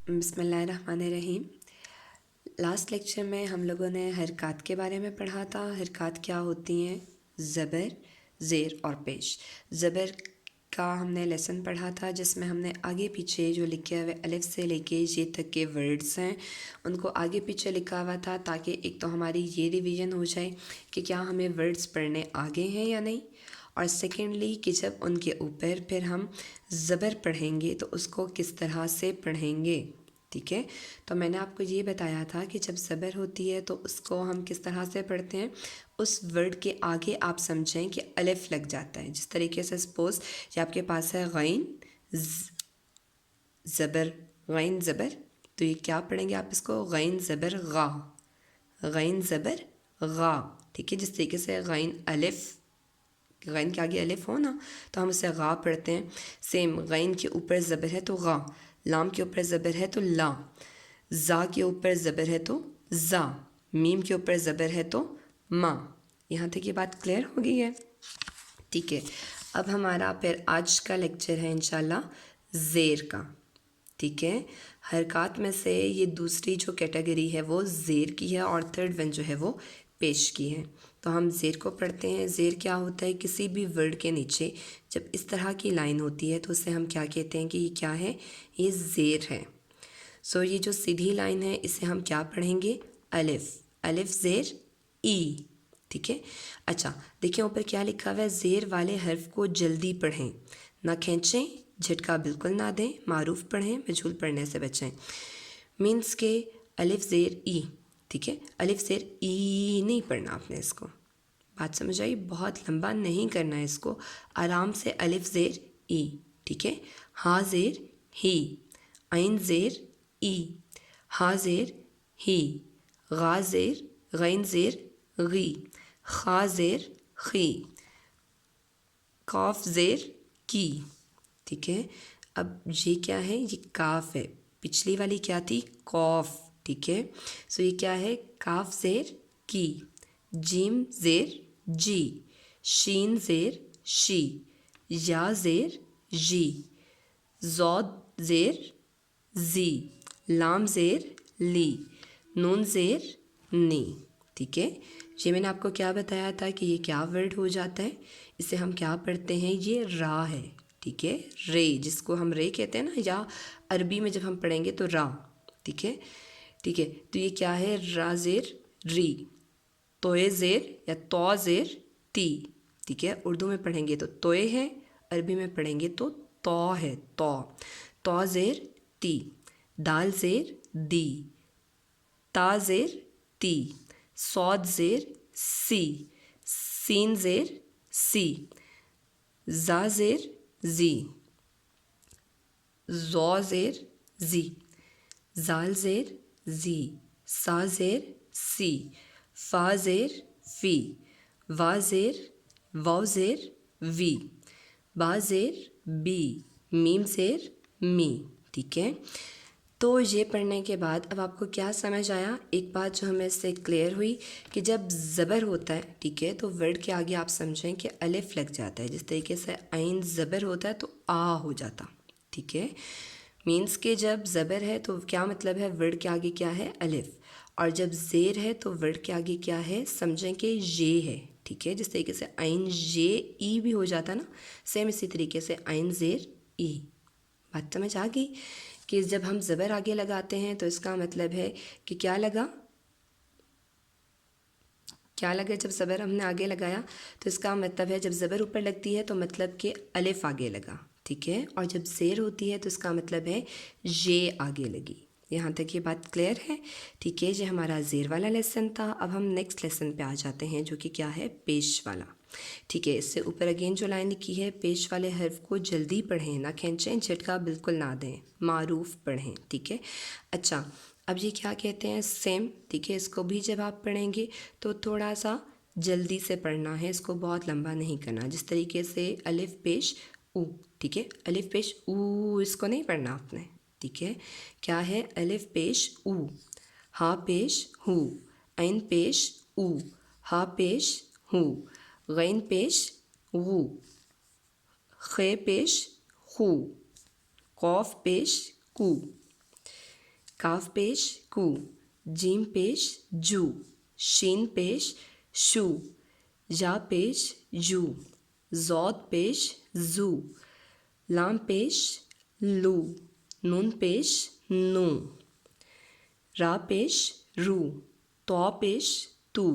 बिस्मिल्लाहिर्रहमानिर्रहीम। Last lecture में हम लोगों ने हरकत के बारे में पढ़ा था। हरकत क्या होती हैं? ज़बर, ज़ेर और पेश। ज़बर का हमने लेसन पढ़ा था जिसमें हमने आगे पीछे जो लिखे हुए अलिफ से लेके ये तक के वर्ड्स हैं उनको आगे पीछे लिखा हुआ था, ताकि एक तो हमारी ये रिवीजन हो जाए कि क्या हमें वर्ड्स पढ़ने आगे हैं या नहीं, और सेकेंडली कि जब उनके ऊपर फिर हम ज़बर पढ़ेंगे तो उसको किस तरह से पढ़ेंगे। ठीक है, तो मैंने आपको ये बताया था कि जब ज़बर होती है तो उसको हम किस तरह से पढ़ते हैं। उस वर्ड के आगे आप समझें कि अलिफ लग जाता है। जिस तरीके से सपोज़ ये आपके पास है गैन ज़बर, गैन ज़बर, तो ये क्या पढ़ेंगे आप इसको? गैन ज़बर गा, गैन ज़बर गा। ठीक है, जिस तरीके से गैन अलिफ, गैन के आगे अलिफ हो ना तो हम उसे गा पढ़ते हैं। सेम गैन के ऊपर ज़बर है तो गा, लाम के ऊपर ज़बर है तो ला, ज़ा के ऊपर ज़बर है तो ज़ा, मीम के ऊपर ज़बर है तो मा। यहाँ तक ये बात क्लियर हो गई है? ठीक है, अब हमारा फिर आज का लेक्चर है इंशाल्लाह ज़ेर का। ठीक है, हरकत में से ये दूसरी जो कैटेगरी है वो ज़ेर की है और थर्ड वन जो है वो पेश की है। तो हम ज़ेर को पढ़ते हैं। ज़ेर क्या होता है? किसी भी वर्ड के नीचे जब इस तरह की लाइन होती है तो उसे हम क्या कहते हैं कि ये क्या है? ये ज़ेर है। सो ये जो सीधी लाइन है इसे हम क्या पढ़ेंगे? अलिफ, अलिफ ज़ेर ई। ठीक है, अच्छा देखिए ऊपर क्या लिखा हुआ है? ज़ेर वाले हर्फ को जल्दी पढ़ें, ना खींचें, झटका बिल्कुल ना दें, मारूफ पढ़ें, मजहूल पढ़ने से बचें। मीन्स के अलिफ ज़ेर ई। ठीक है, अलिफ ज़ेर ई नहीं पढ़ना आपने इसको। बात समझ आई? बहुत लंबा नहीं करना है इसको, आराम से अलिफ ज़ेर ई। ठीक है, हा ज़ेर ही, ऐन ज़ेर ई, हा ज़ेर ही, गा ज़ेर, गैन ज़ेर गी, खा ज़ेर खी, काफ ज़ेर की। ठीक है, अब ये क्या है? ये काफ है। पिछली वाली क्या थी? कौफ। ठीक है, सो ये क्या है? काफ ज़ेर की, जीम ज़ेर जी, शीन ज़ेर शी, या ज़ेर जी, ज़ौद ज़ेर जी, लाम ज़ेर ली, नून ज़ेर नी। ठीक है, ये मैंने आपको क्या बताया था कि ये क्या वर्ड हो जाता है? इसे हम क्या पढ़ते हैं? ये रा है। ठीक है, रे, जिसको हम रे कहते हैं ना, या अरबी में जब हम पढ़ेंगे तो रा। ठीक है, ठीक है, तो ये क्या है? रा ज़ेर री, तोए ज़ेर या तौ ज़ेर ती। ठीक है, उर्दू में पढ़ेंगे तो तोए है, अरबी में पढ़ेंगे तो तौ है, तौ। तौ ज़ेर ती, दाल ज़ेर दी, ता ज़ेर ती, सौद ज़ेर सी, सीन ज़ेर सी, जा ज़ेर जी, ज़ौ ज़ेर जी, जाल ज़ेर जी, सा ज़ेर सी, फ़ा ज़ेर फ़ी, वा ज़ेर वाव ज़ेर वी, बा ज़ेर बी, मीम ज़ेर मी। ठीक है, तो ये पढ़ने के बाद अब आपको क्या समझ आया? एक बात जो हमें इससे क्लियर हुई कि जब ज़बर होता है, ठीक है, तो वर्ड के आगे आप समझें कि अलिफ लग जाता है। जिस तरीके से आइन ज़बर होता है तो आ हो जाता। ठीक है, मीन्स के जब ज़बर है तो क्या मतलब है? वर्ड के आगे क्या है? अलिफ। और जब ज़ेर है तो वर्ड के आगे क्या है? समझें कि ये है। ठीक है, जिस तरीके से आइन ये ई भी हो जाता ना, सेम इसी तरीके से आइन ज़ेर ई। बात समझ आ गई कि जब हम ज़बर आगे लगाते हैं तो इसका मतलब है कि क्या लगा? क्या लगा? जब ज़बर हमने आगे लगाया तो इसका मतलब है जब ज़बर ऊपर लगती है तो मतलब कि अलिफ आगे लगा। ठीक है, और जब ज़ेर होती है तो इसका मतलब है ये आगे लगी। यहाँ तक ये बात क्लियर है? ठीक है, ये हमारा ज़ेर वाला लेसन था। अब हम नेक्स्ट लेसन पे आ जाते हैं जो कि क्या है? पेश वाला। ठीक है, इससे ऊपर अगेन जो लाइन लिखी है, पेश वाले हर्फ को जल्दी पढ़ें, ना खींचें, झटका बिल्कुल ना दें, मारूफ पढ़ें। ठीक है, अच्छा अब ये क्या कहते हैं? सेम। ठीक है, इसको भी जब आप पढ़ेंगे तो थोड़ा सा जल्दी से पढ़ना है, इसको बहुत लंबा नहीं करना। जिस तरीके से अलिफ पेश ऊ। ठीक है, अलिफ पेश ऊ, इसको नहीं पढ़ना आपने। ठीक है, क्या है? अलिफ पेश ऊ, हा पेश हू, ऐन पेश ऊ, हा पेश हू, गैन पेश गू, खे पेश खू, कौफ पेश कू। काफ पेश कू, जीम पेश जू, शीन पेश शू, या पेश यू, जौद पेश जू, लाम पेश लू, नून पेश नू, रा पेश रू, तो पेश तू,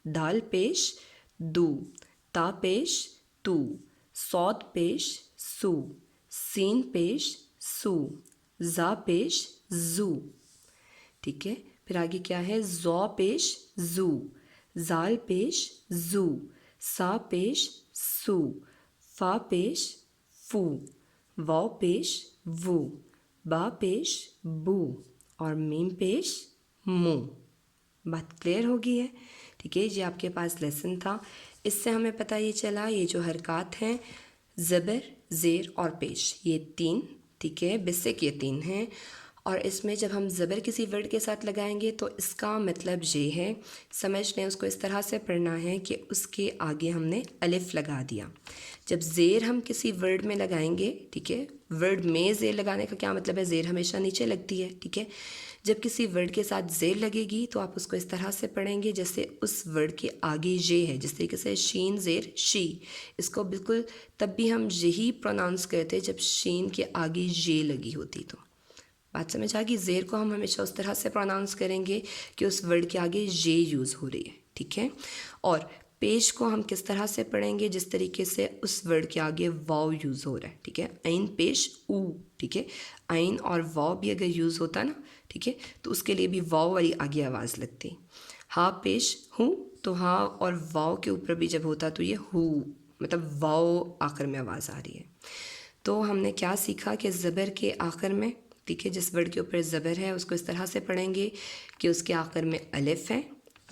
दाल पेश दू, ता पेश तू, सौद पेश सू, सीन पेश सू, जा पेश जू। ठीक है, फिर आगे क्या है, जौ पेश जू, जाल पेश जू, सा पेश सू, फा पेश फू, वाव पेश वू, बा पेश बू और मीम पेश मू। बात क्लियर हो गई है। ठीक है, ये आपके पास लेसन था। इससे हमें पता ये चला ये जो हरकत हैं ज़बर, ज़ेर और पेश, ये तीन, ठीक है, बेसिक ये तीन हैं। और इसमें जब हम ज़बर किसी वर्ड के साथ लगाएंगे तो इसका मतलब ये है, समझ लें, उसको इस तरह से पढ़ना है कि उसके आगे हमने अलिफ लगा दिया। जब ज़ेर हम किसी वर्ड में लगाएंगे, ठीक है, वर्ड में ज़ेर लगाने का क्या मतलब है, ज़ेर हमेशा नीचे लगती है। ठीक है, जब किसी वर्ड के साथ ज़ेर लगेगी तो आप उसको इस तरह से पढ़ेंगे जैसे उस वर्ड के आगे ये है, जिस तरीके से शीन ज़ेर शी, इसको बिल्कुल तब भी हम यही प्रोनाउंस करते जब शीन के आगे ये लगी होती। तो बात समझ आ गई। ज़ेर को हम हमेशा उस तरह से प्रोनाउंस करेंगे कि उस वर्ड के आगे ये यूज़ हो रही है। ठीक है, और पेश को हम किस तरह से पढ़ेंगे, जिस तरीके से उस वर्ड के आगे वाव यूज़ हो रहा है। ठीक है, आइन पेश ऊ, ठीक है, आइन और वाव भी अगर यूज़ होता ना, ठीक है, तो उसके लिए भी वाव वाली आगे आवाज़ लगती। हा पेश हूँ, तो हा और वाव के ऊपर भी जब होता तो ये हू, मतलब वाव आखिर में आवाज़ आ रही है। तो हमने क्या सीखा कि ज़बर के आखिर में, ठीक है, जिस वर्ड के ऊपर ज़बर है उसको इस तरह से पढ़ेंगे कि उसके आखिर में अलिफ है,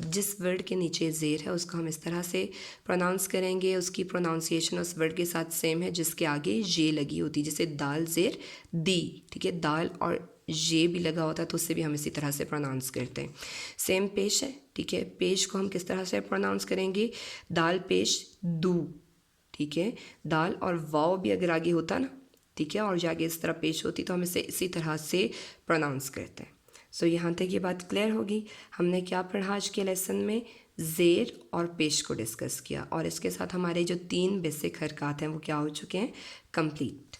जिस वर्ड के नीचे ज़ेर है उसको हम इस तरह से प्रोनाउंस करेंगे, उसकी प्रोनाउंसिएशन उस वर्ड के साथ सेम है जिसके आगे ये लगी होती है, जैसे दाल ज़ेर दी। ठीक है, दाल और ये भी लगा होता है तो उससे भी हम इसी तरह से प्रोनाउंस करते हैं। सेम पेश है। ठीक है, पेश को हम किस तरह से प्रोनाउंस करेंगे, दाल पेश दू। ठीक है, दाल और वाव भी अगर आगे होता ना, ठीक है, और जो आगे इस तरह पेश होती तो हम इसे इसी तरह से प्रोनाउंस करते हैं। सो यहाँ तक ये बात क्लियर होगी। हमने क्या पढ़ा आज के लेसन में, ज़ेर और पेश को डिस्कस किया और इसके साथ हमारे जो 3 बेसिक हरकत हैं वो क्या हो चुके हैं, कंप्लीट।